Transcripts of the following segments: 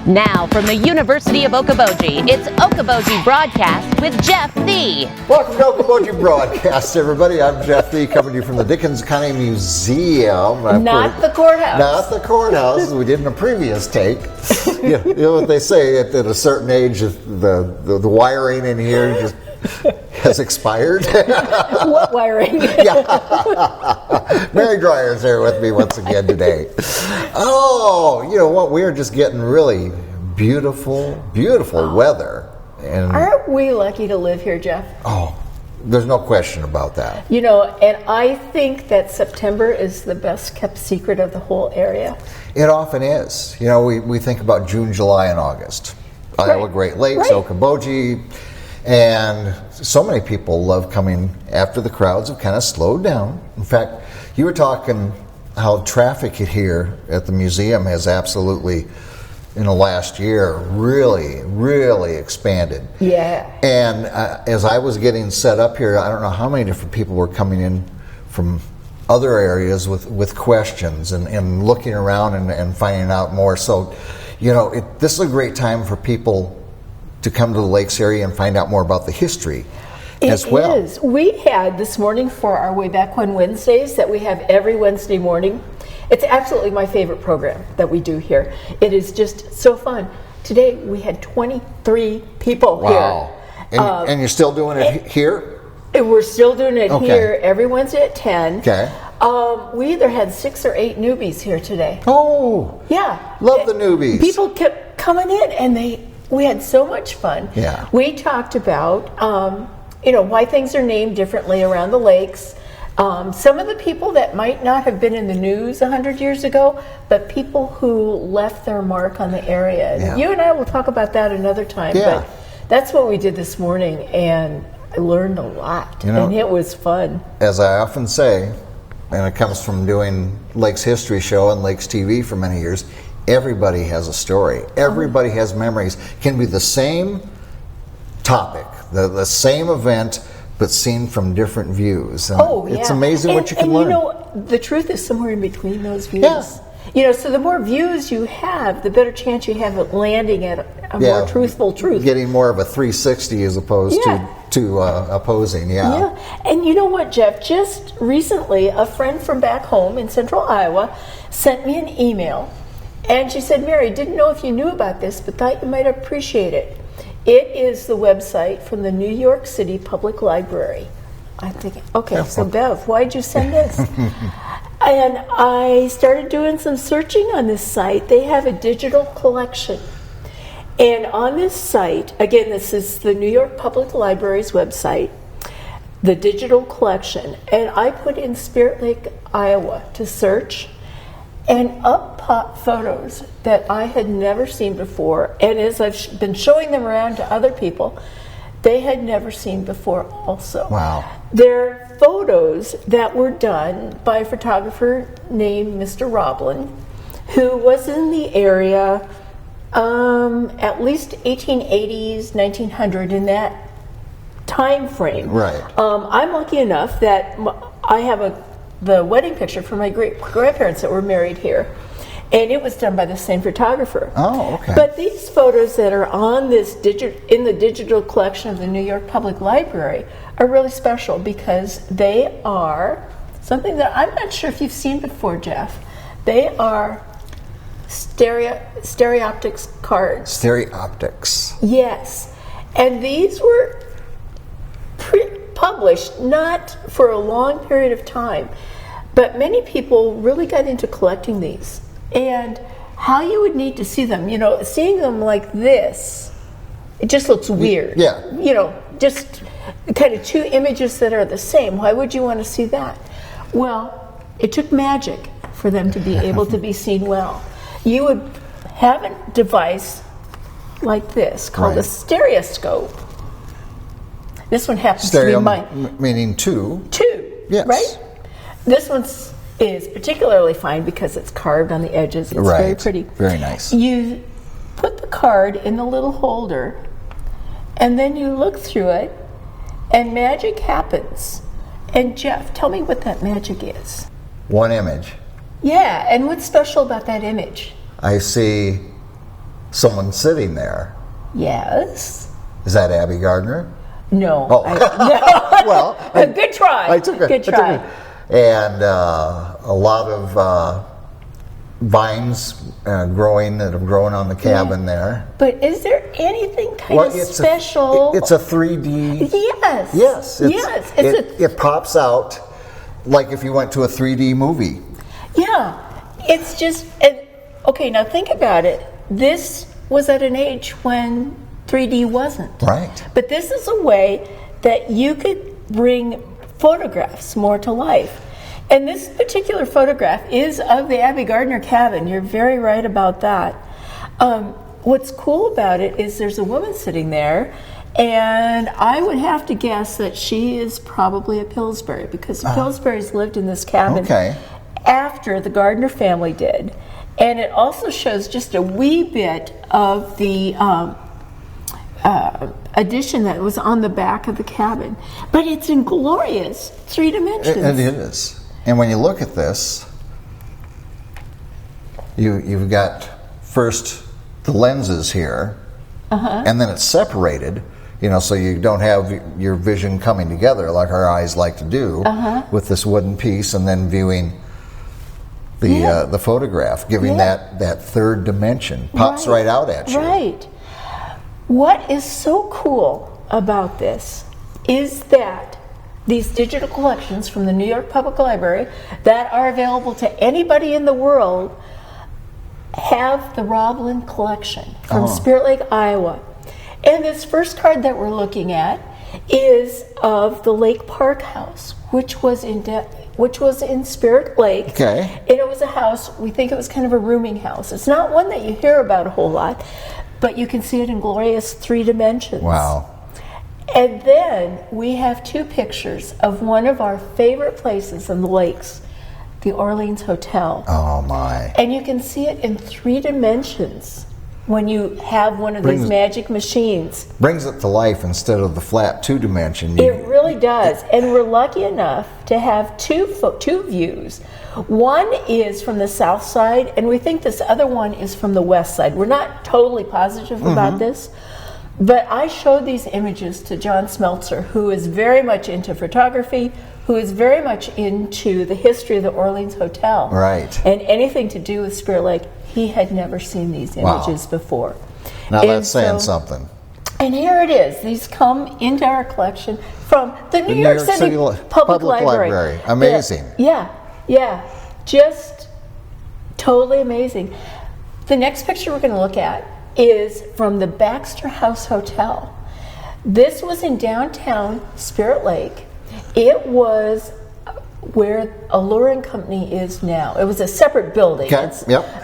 Now, from the University of Okoboji, it's Okoboji Broadcast with Jeff Thee. Welcome to Okoboji Broadcast, everybody. I'm Jeff Thee, coming to you from the Dickinson County Museum. Not the courthouse. Not the courthouse, as we did in a previous take. You know what they say, at a certain age, the wiring in here just has expired. What wiring? Yeah. Mary Dreier's here with me once again today. Oh, you know what? We are just getting really beautiful weather. And aren't we lucky to live here, Jeff? oh, there's no question about that. You know, and I think that September is the best kept secret of the whole area. It often is. You know, we think about June, July, and August. Iowa Great Lakes, Okoboji, and so many people love coming after the crowds have kind of slowed down. In fact, you were talking how traffic here at the museum has absolutely, in the last year, really expanded. Yeah. And as I was getting set up here, I don't know how many different people were coming in from other areas with questions and looking around and finding out more. So, you know, this is a great time for people to come to the Lakes area and find out more about the history as well. It is. We had this morning for our Way Back When Wednesdays that we have every Wednesday morning. It's absolutely my favorite program that we do here. It is just so fun. Today we had 23 people here. And you're still doing it here? And we're still doing it here every Wednesday at 10. Okay. We either had 6 or 8 newbies here today. Oh, yeah. Love the newbies. People kept coming in and we had so much fun. Yeah. We talked about, why things are named differently around the lakes. Some of the people that might not have been in the news 100 years ago, but people who left their mark on the area. Yeah. You and I will talk about that another time. Yeah. But that's what we did this morning, and I learned a lot, and it was fun. As I often say, and it comes from doing Lakes History Show and Lakes TV for many years, everybody has a story. Everybody has memories. Can be the same topic, the same event, but seen from different views. And it's amazing what you can learn. You know, the truth is somewhere in between those views. Yeah. You know, so the more views you have, the better chance you have of landing at a more truthful truth. Getting more of a 360 as opposed to opposing, Yeah, and you know what, Jeff? Just recently, a friend from back home in central Iowa sent me an email, and she said, Mary, didn't know if you knew about this, but thought you might appreciate it. It is the website from the New York City Public Library. I'm thinking, okay, so Bev, why'd you send this? And I started doing some searching on this site. They have a digital collection. And on this site, again, this is the New York Public Library's website, the digital collection. And I put in Spirit Lake, Iowa to search, and up popped photos that I had never seen before. And as I've been showing them around to other people, they had never seen before also. Wow. They're photos that were done by a photographer named Mr. Roblin, who was in the area at least 1880s, 1900, in that time frame. Right. I'm lucky enough that I have the wedding picture for my great-grandparents that were married here, and it was done by the same photographer. Oh, okay. But these photos that are on this in the digital collection of the New York Public Library are really special because they are something that I'm not sure if you've seen before, Jeff. They are stereoptics cards. Stereoptics. Yes. And these were published not for a long period of time, but many people really got into collecting these. And how you would need to see them, you know, seeing them like this, it just looks weird. Yeah. You know, just kind of two images that are the same. Why would you want to see that? Well, it took magic for them to be able to be seen well. You would have a device like this called a stereoscope. This one happens to be mine. Meaning two. Two, yes. Right? This one is particularly fine because it's carved on the edges. It's very pretty. Very nice. You put the card in the little holder, and then you look through it, and magic happens. And Jeff, tell me what that magic is. One image. Yeah, and what's special about that image? I see someone sitting there. Yes. Is that Abby Gardner? No. Oh. No. Well, good try. I took it. Good try. And a lot of vines growing that have grown on the cabin there. But is there anything kind of special? It's a 3D. Yes. Yes. Yes. It pops out like if you went to a 3D movie. Yeah. It's just, okay, now think about it. This was at an age when 3D wasn't. Right. But this is a way that you could bring photographs more to life. And this particular photograph is of the Abby Gardner cabin. You're very right about that. What's cool about it is there's a woman sitting there, and I would have to guess that she is probably a Pillsbury, because the Pillsburys lived in this cabin after the Gardner family did. And it also shows just a wee bit of the addition that was on the back of the cabin. But it's in glorious 3 dimensions. It is. And when you look at this, you've got first the lenses here, and then it's separated, so you don't have your vision coming together like our eyes like to do with this wooden piece, and then viewing the photograph, giving that third dimension. Pops right out at you. Right. What is so cool about this is that these digital collections from the New York Public Library that are available to anybody in the world have the Roblin collection from Spirit Lake, Iowa. And this first card that we're looking at is of the Lake Park House, which was in Spirit Lake. Okay. And it was a house, we think it was kind of a rooming house. It's not one that you hear about a whole lot, but you can see it in glorious 3 dimensions. Wow. And then we have 2 pictures of one of our favorite places in the lakes, the Orleans Hotel. Oh my. And you can see it in 3 dimensions when you have one of these magic machines. Brings it to life instead of the flat 2 dimension. It really does. And we're lucky enough to have two views. One is from the south side, and we think this other one is from the west side. We're not totally positive about this, but I showed these images to John Smeltzer, who is very much into photography, who is very much into the history of the Orleans Hotel. Right. And anything to do with Spirit Lake. He had never seen these images before. Now that's saying something. And here it is. These come into our collection from the New York City Public Library. Amazing. Yeah. Just totally amazing. The next picture we're going to look at is from the Baxter House Hotel. This was in downtown Spirit Lake. It was where Allure & Company is now. It was a separate building. Okay.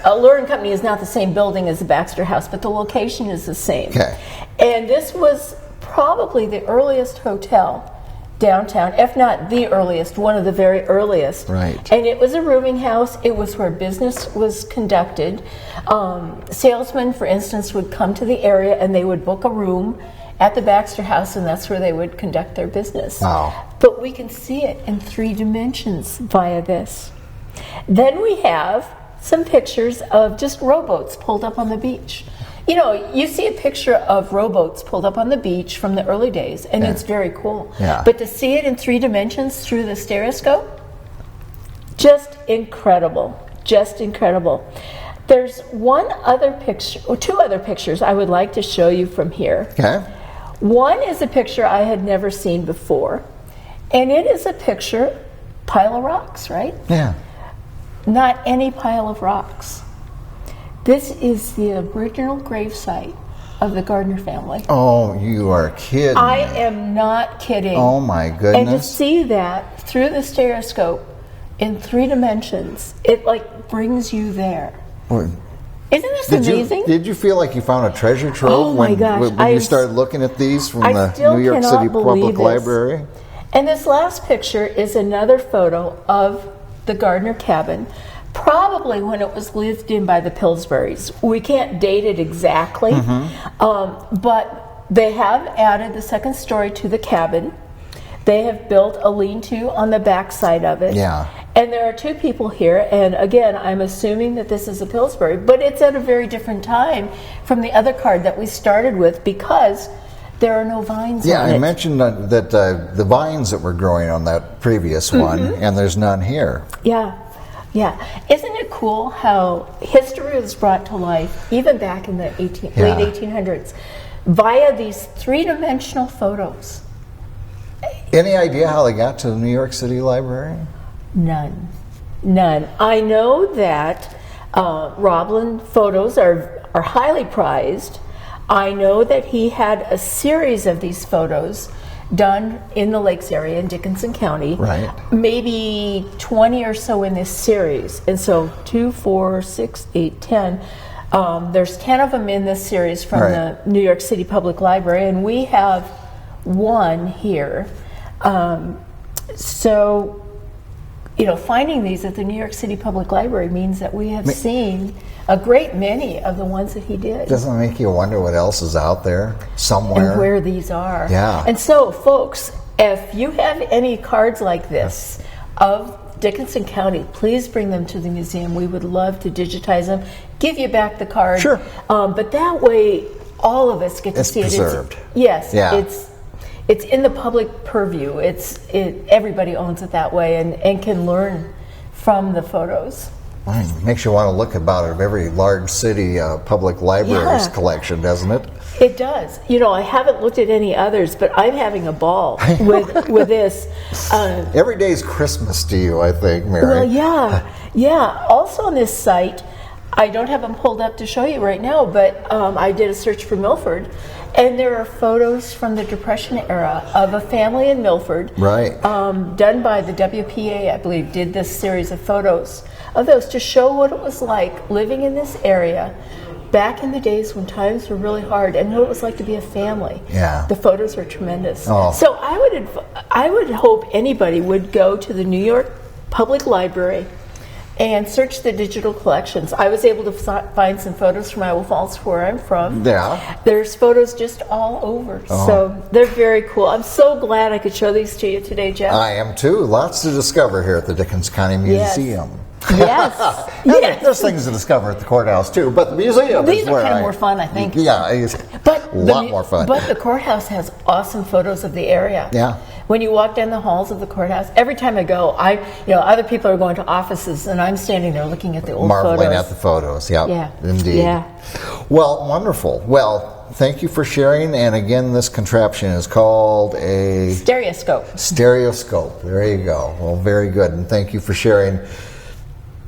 Allure & Company is not the same building as the Baxter House, but the location is the same. Okay. And this was probably the earliest hotel downtown, if not the earliest, one of the very earliest. Right. And it was a rooming house. It was where business was conducted. Salesmen, for instance, would come to the area and they would book a room at the Baxter House, and that's where they would conduct their business. Wow. But we can see it in 3 dimensions via this. Then we have some pictures of just rowboats pulled up on the beach. You see a picture of rowboats pulled up on the beach from the early days, and it's very cool. Yeah. But to see it in 3 dimensions through the stereoscope, just incredible. Just incredible. There's one other picture, or 2 other pictures I would like to show you from here. Okay. One is a picture I had never seen before, and it is a picture, pile of rocks, right? Yeah. Not any pile of rocks. This is the original gravesite of the Gardner family. Oh, you are kidding. I am not kidding. Oh my goodness. And to see that through the stereoscope in 3 dimensions, it brings you there. Isn't this amazing? Did you feel like you found a treasure trove Oh my gosh, when you started looking at these from the New York City Public Library? And this last picture is another photo of the Gardner cabin, probably when it was lived in by the Pillsburys. We can't date it exactly, but they have added the 2nd story to the cabin. They have built a lean-to on the back side of it. Yeah. And there are two people here, and again, I'm assuming that this is a Pillsbury, but it's at a very different time from the other card that we started with because there are no vines on it. I mentioned that the vines that were growing on that previous one, and there's none here. Yeah. Isn't it cool how history was brought to life, even back in the late 1800s, via these three-dimensional photos? Any idea how they got to the New York City Library? None. I know that Roblin photos are highly prized. I know that he had a series of these photos done in the Lakes area in Dickinson County. Right. Maybe 20 or so in this series. And so 2, 4, 6, 8, 10. There's 10 of them in this series from the New York City Public Library, and we have one here. So, finding these at the New York City Public Library means that we have seen a great many of the ones that he did. Doesn't it make you wonder what else is out there somewhere? And where these are. Yeah. And so, folks, if you have any cards like this of Dickinson County, please bring them to the museum. We would love to digitize them, give you back the card. Sure. But that way, all of us get to see preserved. it. Yes. Yeah. It's in the public purview. Everybody owns it that way and can learn from the photos. Makes you want to look about it of every large city public library's collection, doesn't it? It does. I haven't looked at any others, but I'm having a ball with this. Every day's Christmas to you, I think, Mary. Well, yeah. Also on this site, I don't have them pulled up to show you right now, but I did a search for Milford, and there are photos from the Depression era of a family in Milford. Right. Done by the WPA, I believe, did this series of photos of those to show what it was like living in this area back in the days when times were really hard and what it was like to be a family. Yeah. The photos are tremendous. Oh. So I would hope anybody would go to the New York Public Library and search the digital collections. I was able to find some photos from Iowa Falls, where I'm from. Yeah. There's photos just all over. Oh. So they're very cool. I'm so glad I could show these to you today, Jeff. I am too. Lots to discover here at the Dickinson County Museum. Yes. There's things to discover at the courthouse too, but the museum These is are where kind of more fun, I think. Yeah, it's But a lot more fun. But the courthouse has awesome photos of the area. Yeah. When you walk down the halls of the courthouse, every time I go, other people are going to offices, and I'm standing there looking at the old marveling photos. at the photos. Yep, Yeah. indeed. Yeah. Well, wonderful. Well, thank you for sharing. And again, this contraption is called a Stereoscope. Stereoscope. There you go. Well, very good. And thank you for sharing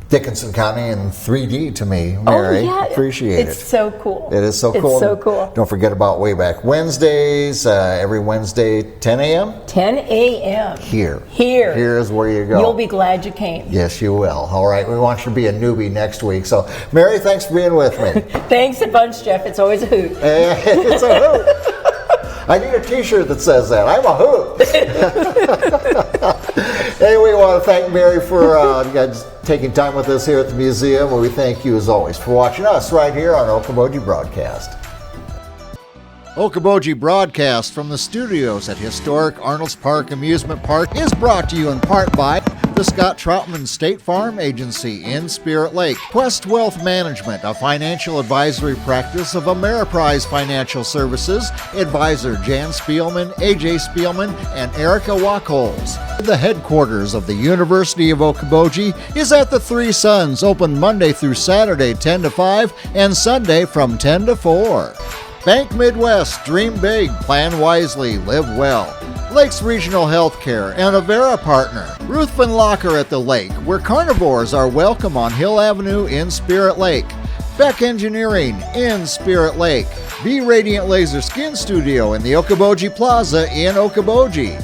Dickinson County in 3D to me, Mary. Oh, yeah. Appreciate it. It's so cool. It is so cool. It's so cool. Don't forget about Wayback Wednesdays, every Wednesday, 10 a.m. 10 a.m. Here. Here is where you go. You'll be glad you came. Yes, you will. All right, we want you to be a newbie next week. So, Mary, thanks for being with me. Thanks a bunch, Jeff. It's always a hoot. It's a hoot. I need a t-shirt that says that. I'm a hoot. Anyway, we want to thank Mary for taking time with us here at the museum. And we thank you, as always, for watching us right here on Okoboji Broadcast. Okoboji Broadcast from the studios at historic Arnold's Park Amusement Park is brought to you in part by the Scott Troutman State Farm Agency in Spirit Lake, Quest Wealth Management, a financial advisory practice of Ameriprise Financial Services, advisor Jan Spielman, AJ Spielman, and Erica Wachholz. The headquarters of the University of Okoboji is at the Three Sons, open Monday through Saturday 10 to 5 and Sunday from 10 to 4. Bank Midwest, dream big, plan wisely, live well. Lakes Regional Healthcare and Avera Partner. Ruthven Locker at the Lake, where carnivores are welcome on Hill Avenue in Spirit Lake. Beck Engineering in Spirit Lake. Be Radiant Laser Skin Studio in the Okoboji Plaza in Okoboji.